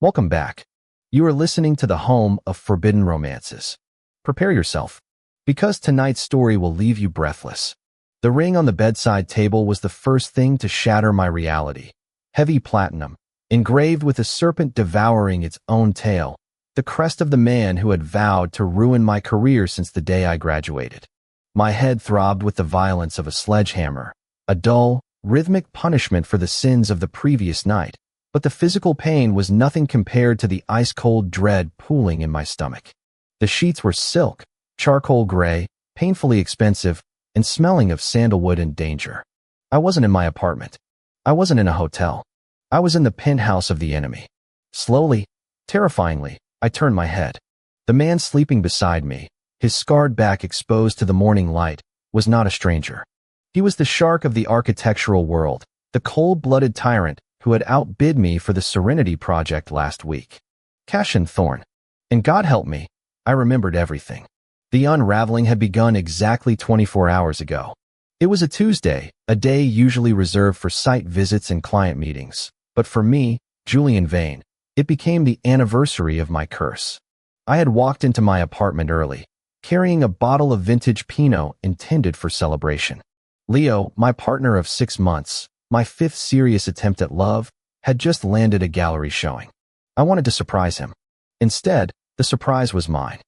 Welcome back. You are listening to the home of forbidden romances. Prepare yourself, because tonight's story will leave you breathless. The ring on the bedside table was the first thing to shatter my reality. Heavy platinum, engraved with a serpent devouring its own tail, the crest of the man who had vowed to ruin my career since the day I graduated. My head throbbed with the violence of a sledgehammer, a dull, rhythmic punishment for the sins of the previous night. But the physical pain was nothing compared to the ice-cold dread pooling in my stomach. The sheets were silk, charcoal gray, painfully expensive, and smelling of sandalwood and danger. I wasn't in my apartment. I wasn't in a hotel. I was in the penthouse of the enemy. Slowly, terrifyingly, I turned my head. The man sleeping beside me, his scarred back exposed to the morning light, was not a stranger. He was the shark of the architectural world, the cold-blooded tyrant who had outbid me for the Serenity Project last week. Cashin Thorne. And God help me, I remembered everything. The unraveling had begun exactly 24 hours ago. It was a Tuesday, a day usually reserved for site visits and client meetings. But for me, Julian Vane, it became the anniversary of my curse. I had walked into my apartment early, carrying a bottle of vintage Pinot intended for celebration. Leo, my partner of 6 months, my fifth serious attempt at love, had just landed a gallery showing. I wanted to surprise him. Instead, the surprise was mine.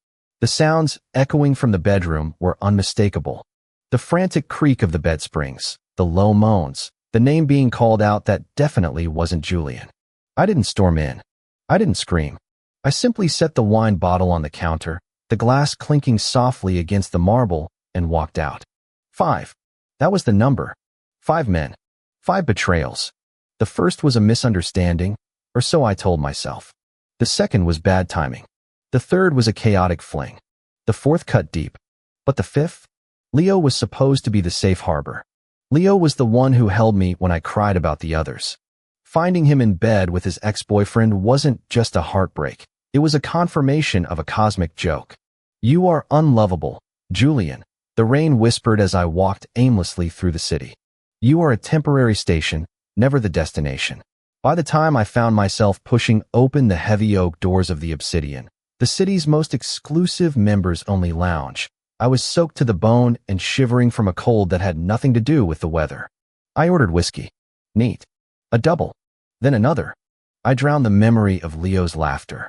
The sounds echoing from the bedroom were unmistakable. The frantic creak of the bed springs, the low moans, the name being called out that definitely wasn't Julian. I didn't storm in. I didn't scream. I simply set the wine bottle on the counter, the glass clinking softly against the marble, and walked out. 5. That was the number. 5 men. 5 betrayals. The first was a misunderstanding, or so I told myself. The second was bad timing. The third was a chaotic fling. The fourth cut deep. But the fifth? Leo was supposed to be the safe harbor. Leo was the one who held me when I cried about the others. Finding him in bed with his ex-boyfriend wasn't just a heartbreak. It was a confirmation of a cosmic joke. You are unlovable, Julian, the rain whispered as I walked aimlessly through the city. You are a temporary station, never the destination. By the time I found myself pushing open the heavy oak doors of the Obsidian, the city's most exclusive members-only lounge, I was soaked to the bone and shivering from a cold that had nothing to do with the weather. I ordered whiskey. Neat. A double. Then another. I drowned the memory of Leo's laughter.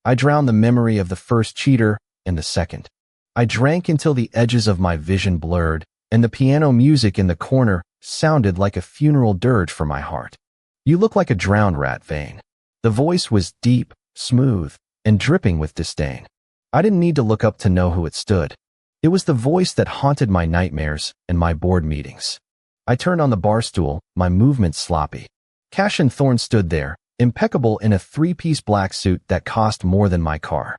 I drowned the memory of the first cheater and the second. I drank until the edges of my vision blurred, and the piano music in the corner sounded like a funeral dirge for my heart. You look like a drowned rat, Vane. The voice was deep, smooth, and dripping with disdain. I didn't need to look up to know who it stood. It was the voice that haunted my nightmares and my board meetings. I turned on the bar stool, my movements sloppy. Cashin Thorne stood there, impeccable in a 3-piece black suit that cost more than my car.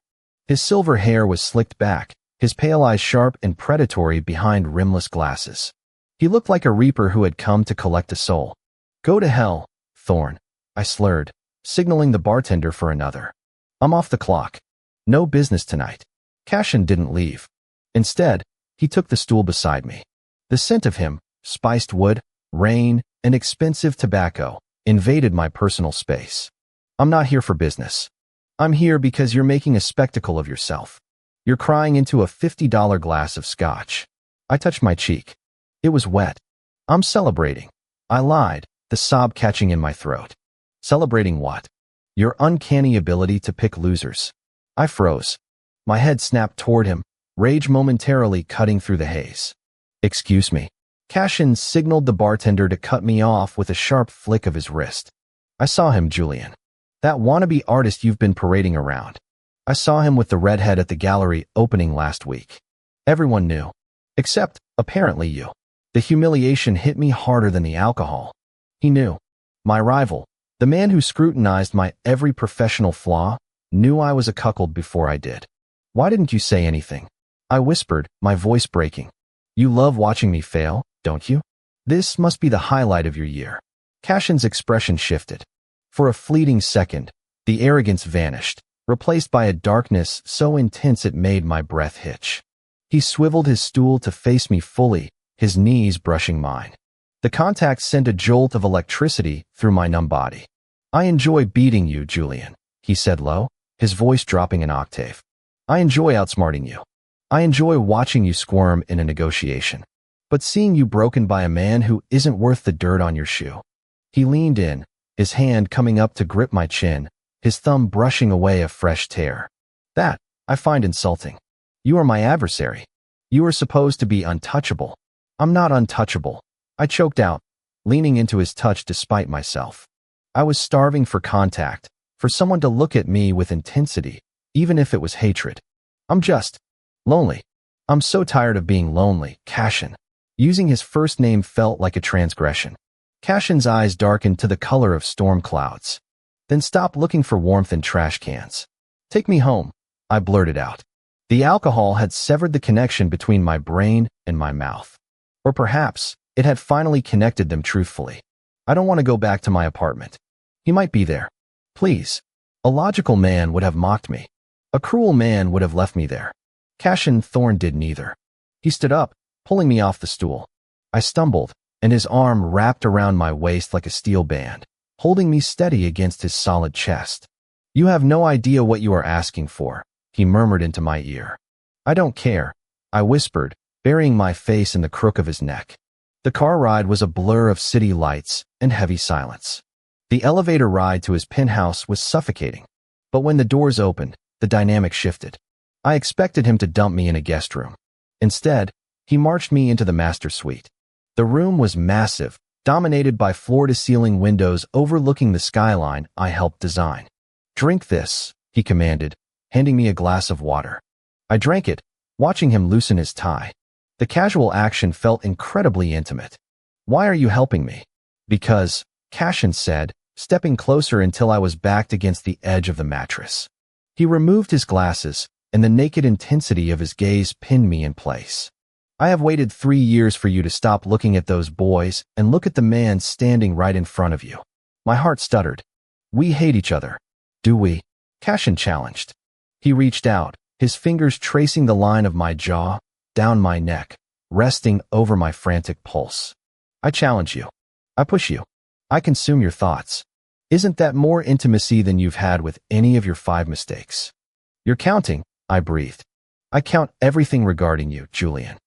His silver hair was slicked back, his pale eyes sharp and predatory behind rimless glasses. He looked like a reaper who had come to collect a soul. Go to hell, Thorne, I slurred, signaling the bartender for another. I'm off the clock. No business tonight. Cashin didn't leave. Instead, he took the stool beside me. The scent of him, spiced wood, rain, and expensive tobacco, invaded my personal space. I'm not here for business. I'm here because you're making a spectacle of yourself. You're crying into a $50 glass of scotch. I touched my cheek. It was wet. I'm celebrating. I lied, the sob catching in my throat. Celebrating what? Your uncanny ability to pick losers. I froze. My head snapped toward him, rage momentarily cutting through the haze. Excuse me. Cashin signaled the bartender to cut me off with a sharp flick of his wrist. I saw him, Julian. That wannabe artist you've been parading around. I saw him with the redhead at the gallery opening last week. Everyone knew. Except, apparently, you. The humiliation hit me harder than the alcohol. He knew. My rival, the man who scrutinized my every professional flaw, knew I was a cuckold before I did. Why didn't you say anything? I whispered, my voice breaking. You love watching me fail, don't you? This must be the highlight of your year. Cashin's expression shifted. For a fleeting second, the arrogance vanished, replaced by a darkness so intense it made my breath hitch. He swiveled his stool to face me fully, his knees brushing mine. The contact sent a jolt of electricity through my numb body. I enjoy beating you, Julian, he said low, his voice dropping an octave. I enjoy outsmarting you. I enjoy watching you squirm in a negotiation. But seeing you broken by a man who isn't worth the dirt on your shoe. He leaned in, his hand coming up to grip my chin, his thumb brushing away a fresh tear. That, I find insulting. You are my adversary. You are supposed to be untouchable. I'm not untouchable. I choked out, leaning into his touch despite myself. I was starving for contact, for someone to look at me with intensity, even if it was hatred. I'm just lonely. I'm so tired of being lonely, Cashin. Using his first name felt like a transgression. Cashin's eyes darkened to the color of storm clouds. Then stop looking for warmth in trash cans. Take me home, I blurted out. The alcohol had severed the connection between my brain and my mouth. Or perhaps it had finally connected them truthfully. I don't want to go back to my apartment. He might be there. Please. A logical man would have mocked me. A cruel man would have left me there. Cashin Thorne did neither. He stood up, pulling me off the stool. I stumbled, and his arm wrapped around my waist like a steel band, holding me steady against his solid chest. You have no idea what you are asking for, he murmured into my ear. I don't care, I whispered, burying my face in the crook of his neck. The car ride was a blur of city lights and heavy silence. The elevator ride to his penthouse was suffocating. But when the doors opened, the dynamic shifted. I expected him to dump me in a guest room. Instead, he marched me into the master suite. The room was massive, dominated by floor-to-ceiling windows overlooking the skyline I helped design. Drink this, he commanded, handing me a glass of water. I drank it, watching him loosen his tie. The casual action felt incredibly intimate. Why are you helping me? Because, Cashin said, stepping closer until I was backed against the edge of the mattress. He removed his glasses, and the naked intensity of his gaze pinned me in place. I have waited 3 years for you to stop looking at those boys and look at the man standing right in front of you. My heart stuttered. We hate each other. Do we? Cashin challenged. He reached out, his fingers tracing the line of my jaw, down my neck, resting over my frantic pulse. I challenge you. I push you. I consume your thoughts. Isn't that more intimacy than you've had with any of your 5 mistakes? You're counting, I breathed. I count everything regarding you, Julian.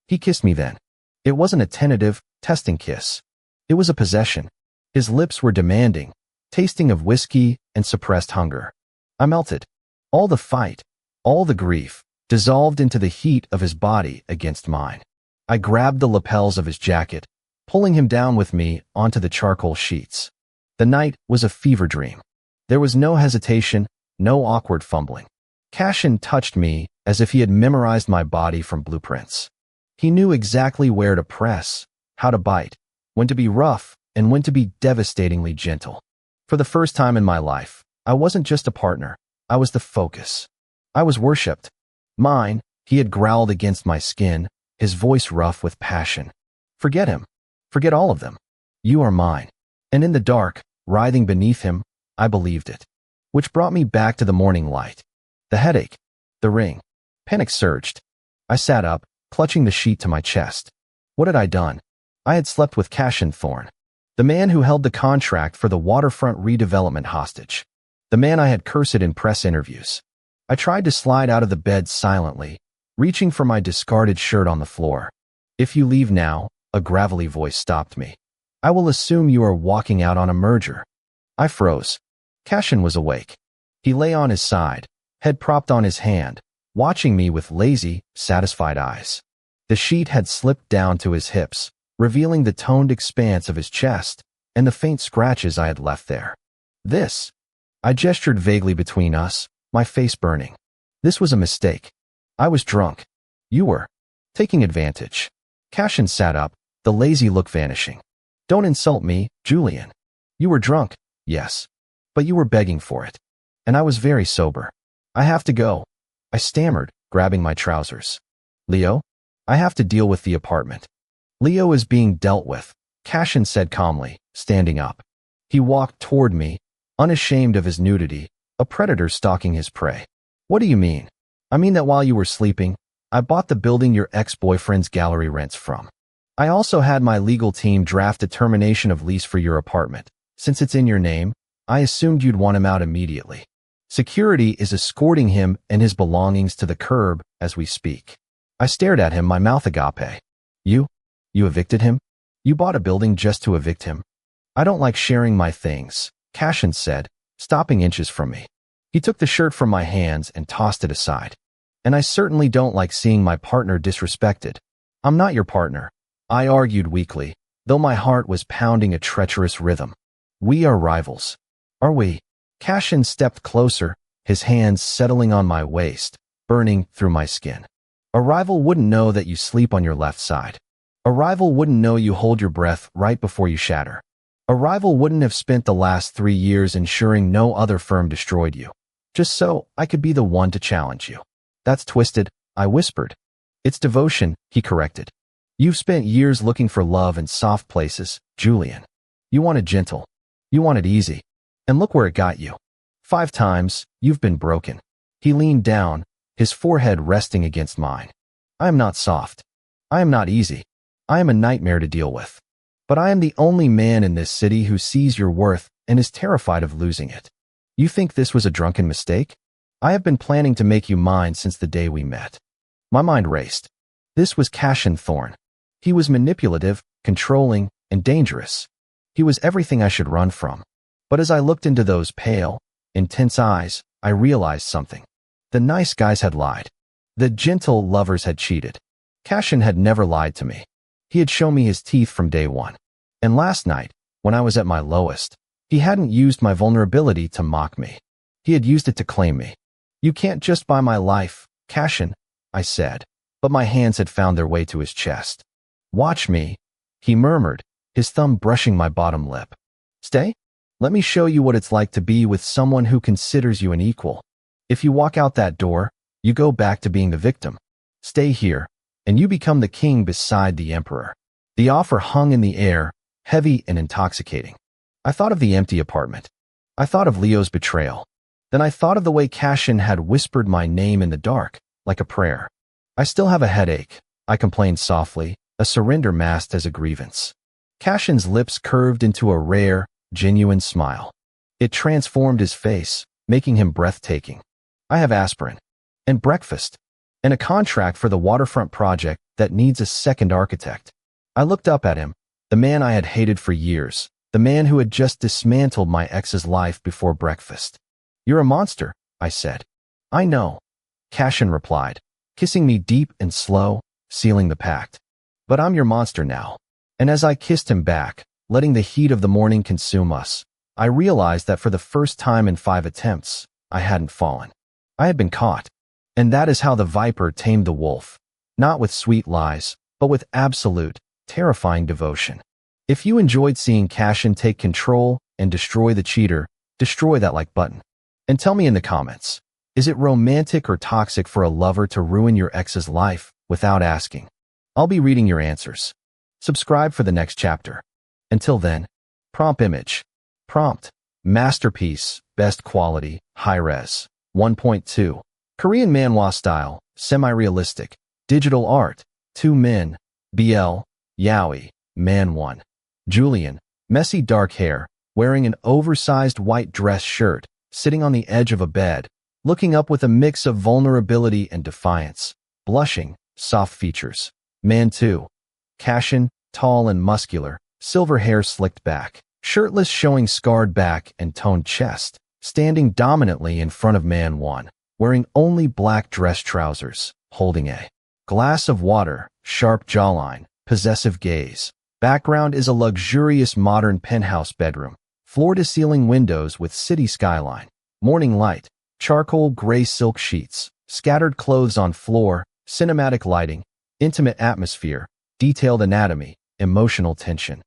He kissed me then. It wasn't a tentative, testing kiss. It was a possession. His lips were demanding, tasting of whiskey and suppressed hunger. I melted. All the fight, all the grief, dissolved into the heat of his body against mine. I grabbed the lapels of his jacket, pulling him down with me onto the charcoal sheets. The night was a fever dream. There was no hesitation, no awkward fumbling. Cashin touched me as if he had memorized my body from blueprints. He knew exactly where to press, how to bite, when to be rough, and when to be devastatingly gentle. For the first time in my life, I wasn't just a partner, I was the focus. I was worshipped. Mine, he had growled against my skin, his voice rough with passion. Forget him. Forget all of them. You are mine. And in the dark, writhing beneath him, I believed it. Which brought me back to the morning light. The headache. The ring. Panic surged. I sat up, clutching the sheet to my chest. What had I done? I had slept with Cashin Thorne, the man who held the contract for the waterfront redevelopment hostage, the man I had cursed in press interviews. I tried to slide out of the bed silently, reaching for my discarded shirt on the floor. If you leave now, a gravelly voice stopped me. I will assume you are walking out on a merger. I froze. Cashin was awake. He lay on his side, head propped on his hand, watching me with lazy, satisfied eyes. The sheet had slipped down to his hips, revealing the toned expanse of his chest and the faint scratches I had left there. This. I gestured vaguely between us, my face burning. This was a mistake. I was drunk. You were. Taking advantage. Cashin sat up, the lazy look vanishing. Don't insult me, Julian. You were drunk, yes. But you were begging for it. And I was very sober. I have to go. I stammered, grabbing my trousers. Leo? I have to deal with the apartment. Leo is being dealt with, Cashin said calmly, standing up. He walked toward me, unashamed of his nudity, a predator stalking his prey. What do you mean? I mean that while you were sleeping, I bought the building your ex-boyfriend's gallery rents from. I also had my legal team draft a termination of lease for your apartment. Since it's in your name, I assumed you'd want him out immediately. Security is escorting him and his belongings to the curb as we speak. I stared at him, my mouth agape. You evicted him? You bought a building just to evict him? I don't like sharing my things, Cashin said, stopping inches from me. He took the shirt from my hands and tossed it aside. And I certainly don't like seeing my partner disrespected. I'm not your partner, I argued weakly, though my heart was pounding a treacherous rhythm. We are rivals. Are we? Cashin stepped closer, his hands settling on my waist, burning through my skin. A rival wouldn't know that you sleep on your left side. A rival wouldn't know you hold your breath right before you shatter. A rival wouldn't have spent the last 3 years ensuring no other firm destroyed you, just so I could be the one to challenge you. That's twisted, I whispered. It's devotion, he corrected. You've spent years looking for love in soft places, Julian. You wanted gentle. You wanted easy. And look where it got you. 5 times, you've been broken. He leaned down, his forehead resting against mine. I am not soft. I am not easy. I am a nightmare to deal with. But I am the only man in this city who sees your worth and is terrified of losing it. You think this was a drunken mistake? I have been planning to make you mine since the day we met. My mind raced. This was Cashin Thorne. He was manipulative, controlling, and dangerous. He was everything I should run from. But as I looked into those pale, intense eyes, I realized something. The nice guys had lied. The gentle lovers had cheated. Cashin had never lied to me. He had shown me his teeth from day one. And last night, when I was at my lowest, he hadn't used my vulnerability to mock me. He had used it to claim me. You can't just buy my life, Cashin, I said, but my hands had found their way to his chest. Watch me, he murmured, his thumb brushing my bottom lip. Stay? Let me show you what it's like to be with someone who considers you an equal. If you walk out that door, you go back to being the victim. Stay here, and you become the king beside the emperor. The offer hung in the air, heavy and intoxicating. I thought of the empty apartment. I thought of Leo's betrayal. Then I thought of the way Cashin had whispered my name in the dark, like a prayer. I still have a headache, I complained softly, a surrender masked as a grievance. Cashin's lips curved into a rare, genuine smile. It transformed his face, making him breathtaking. I have aspirin. And breakfast. And a contract for the waterfront project that needs a second architect. I looked up at him, the man I had hated for years, the man who had just dismantled my ex's life before breakfast. You're a monster, I said. I know, Cashin replied, kissing me deep and slow, sealing the pact. But I'm your monster now. And as I kissed him back, letting the heat of the morning consume us, I realized that for the first time in 5 attempts, I hadn't fallen. I had been caught. And that is how the viper tamed the wolf. Not with sweet lies, but with absolute, terrifying devotion. If you enjoyed seeing Cashin take control and destroy the cheater, destroy that like button. And tell me in the comments, is it romantic or toxic for a lover to ruin your ex's life without asking? I'll be reading your answers. Subscribe for the next chapter. Until then, prompt image. Prompt, masterpiece, best quality, high-res, 1.2. Korean manhwa style, semi-realistic, digital art, 2 men, BL, Yaoi, man 1. Julian, messy dark hair, wearing an oversized white dress shirt, sitting on the edge of a bed, looking up with a mix of vulnerability and defiance, blushing, soft features. Man 2. Cashin, tall and muscular, silver hair slicked back, shirtless showing scarred back and toned chest, standing dominantly in front of man 1, wearing only black dress trousers, holding a glass of water, sharp jawline, possessive gaze. Background is a luxurious modern penthouse bedroom, floor-to-ceiling windows with city skyline, morning light, charcoal gray silk sheets, scattered clothes on floor, cinematic lighting, intimate atmosphere, detailed anatomy, emotional tension.